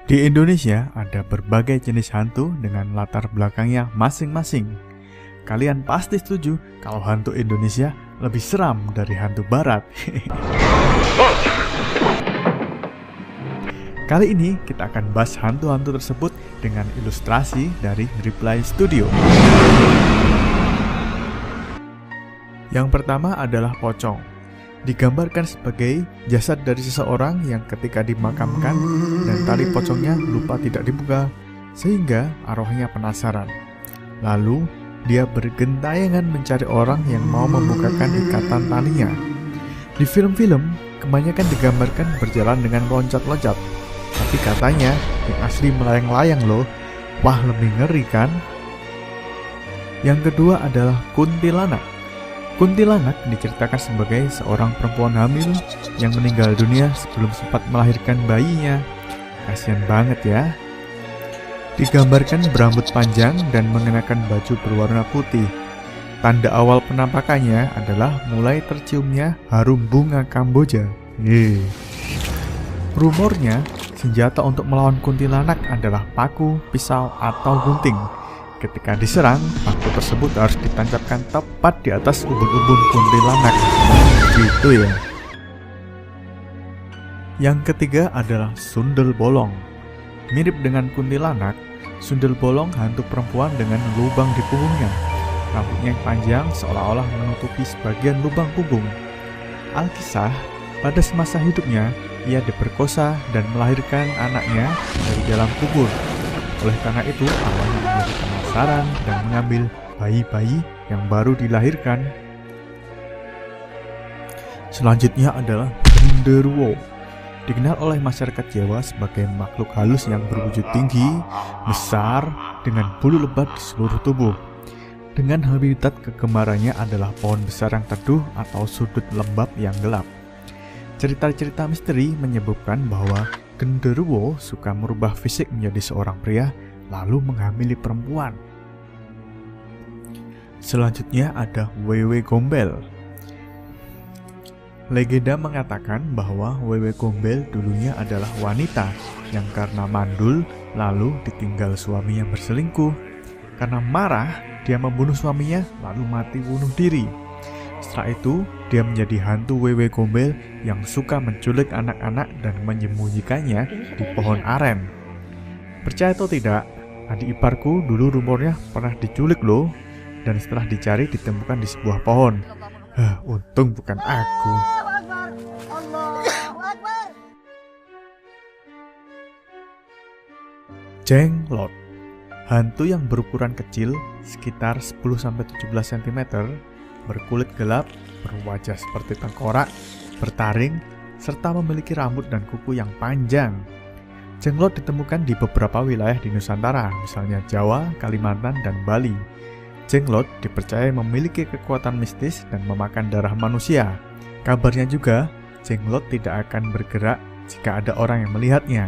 Di Indonesia ada berbagai jenis hantu dengan latar belakangnya masing-masing. Kalian pasti setuju kalau hantu Indonesia lebih seram dari hantu Barat. Kali ini kita akan bahas hantu-hantu tersebut dengan ilustrasi dari Reply Studio. Yang pertama adalah pocong. Digambarkan sebagai jasad dari seseorang yang ketika dimakamkan dan tali pocongnya lupa tidak dibuka, sehingga arwahnya penasaran. Lalu dia bergentayangan mencari orang yang mau membukakan ikatan talinya. Di film-film kebanyakan digambarkan berjalan dengan loncat-loncat, tapi katanya yang asli melayang-layang loh. Wah, lebih ngeri kan? Yang kedua adalah kuntilanak. Kuntilanak diceritakan sebagai seorang perempuan hamil yang meninggal dunia sebelum sempat melahirkan bayinya. Kasian banget ya. Digambarkan berambut panjang dan mengenakan baju berwarna putih. Tanda awal penampakannya adalah mulai terciumnya harum bunga Kamboja. Rumornya, senjata untuk melawan kuntilanak adalah paku, pisau, atau gunting. Ketika diserang, paku tersebut harus ditancapkan tepat di atas ubun-ubun kuntilanak. Gitu ya. Yang ketiga adalah sundel bolong. Mirip dengan kuntilanak, sundel bolong hantu perempuan dengan lubang di punggungnya. Rambutnya yang panjang seolah-olah menutupi sebagian lubang punggung. Alkisah, pada semasa hidupnya, ia diperkosa dan melahirkan anaknya dari dalam kubur. Oleh karena itu, arwahnya menjadi penasaran dan mengambil bayi-bayi yang baru dilahirkan. Selanjutnya adalah genderuwo. Dikenal oleh masyarakat Jawa sebagai makhluk halus yang berwujud tinggi, besar, dengan bulu lebat di seluruh tubuh. Dengan habitat kegemarannya adalah pohon besar yang teduh atau sudut lembab yang gelap. Cerita-cerita misteri menyebutkan bahwa genderuwo suka merubah fisik menjadi seorang pria, lalu menghamili perempuan. Selanjutnya ada Wewe Gombel. Legenda mengatakan bahwa Wewe Gombel dulunya adalah wanita yang karena mandul lalu ditinggal suaminya berselingkuh. Karena marah, dia membunuh suaminya lalu mati bunuh diri. Setelah itu, dia menjadi hantu Wewe Gombel yang suka menculik anak-anak dan menyembunyikannya di pohon aren. Percaya atau tidak, adik iparku dulu rumornya pernah diculik loh, dan setelah dicari ditemukan di sebuah pohon. Untung bukan aku. Jenglot. Hantu yang berukuran kecil, sekitar 10-17 cm, berkulit gelap, berwajah seperti tengkorak, bertaring, serta memiliki rambut dan kuku yang panjang. Jenglot ditemukan di beberapa wilayah di Nusantara, misalnya Jawa, Kalimantan, dan Bali. Jenglot dipercaya memiliki kekuatan mistis dan memakan darah manusia. Kabarnya juga, jenglot tidak akan bergerak jika ada orang yang melihatnya.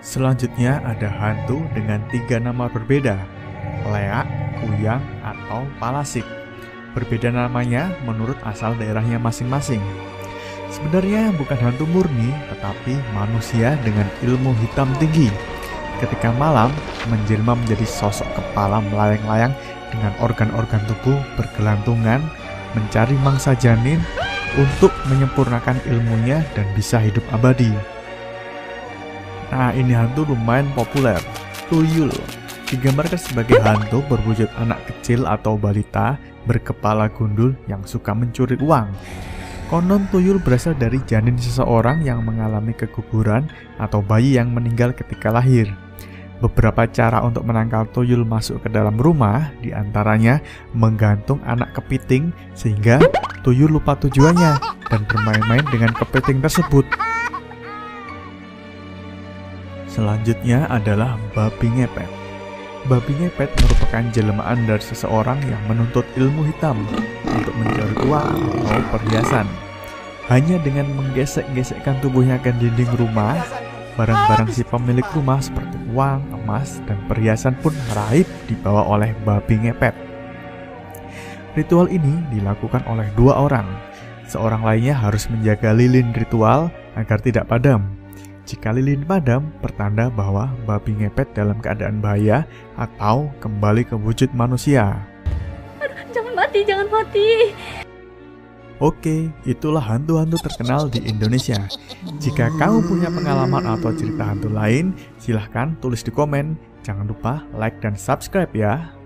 Selanjutnya ada hantu dengan 3 nama berbeda, Leak, Kuyang, atau Palasik. Berbeda namanya menurut asal daerahnya masing-masing. Sebenarnya bukan hantu murni, tetapi manusia dengan ilmu hitam tinggi. Ketika malam, menjelma menjadi sosok kepala melayang-layang dengan organ-organ tubuh bergelantungan, mencari mangsa janin untuk menyempurnakan ilmunya dan bisa hidup abadi. Nah, ini hantu lumayan populer, tuyul. Digambarkan sebagai hantu berwujud anak kecil atau balita berkepala gundul yang suka mencuri uang. Konon tuyul berasal dari janin seseorang yang mengalami keguguran atau bayi yang meninggal ketika lahir. Beberapa cara untuk menangkal tuyul masuk ke dalam rumah, diantaranya menggantung anak kepiting sehingga tuyul lupa tujuannya dan bermain-main dengan kepiting tersebut. Selanjutnya adalah babi ngepet. Babi ngepet merupakan jelmaan dari seseorang yang menuntut ilmu hitam untuk mencari uang atau perhiasan. Hanya dengan menggesek-gesekkan tubuhnya ke dinding rumah, barang-barang si pemilik rumah seperti uang, emas, dan perhiasan pun raib dibawa oleh babi ngepet. Ritual ini dilakukan oleh 2 orang. Seorang lainnya harus menjaga lilin ritual agar tidak padam. Jika lilin padam, pertanda bahwa babi ngepet dalam keadaan bahaya atau kembali ke wujud manusia. Jangan mati, jangan mati. Oke, itulah hantu-hantu terkenal di Indonesia. Jika kamu punya pengalaman atau cerita hantu lain, silahkan tulis di komen. Jangan lupa like dan subscribe ya.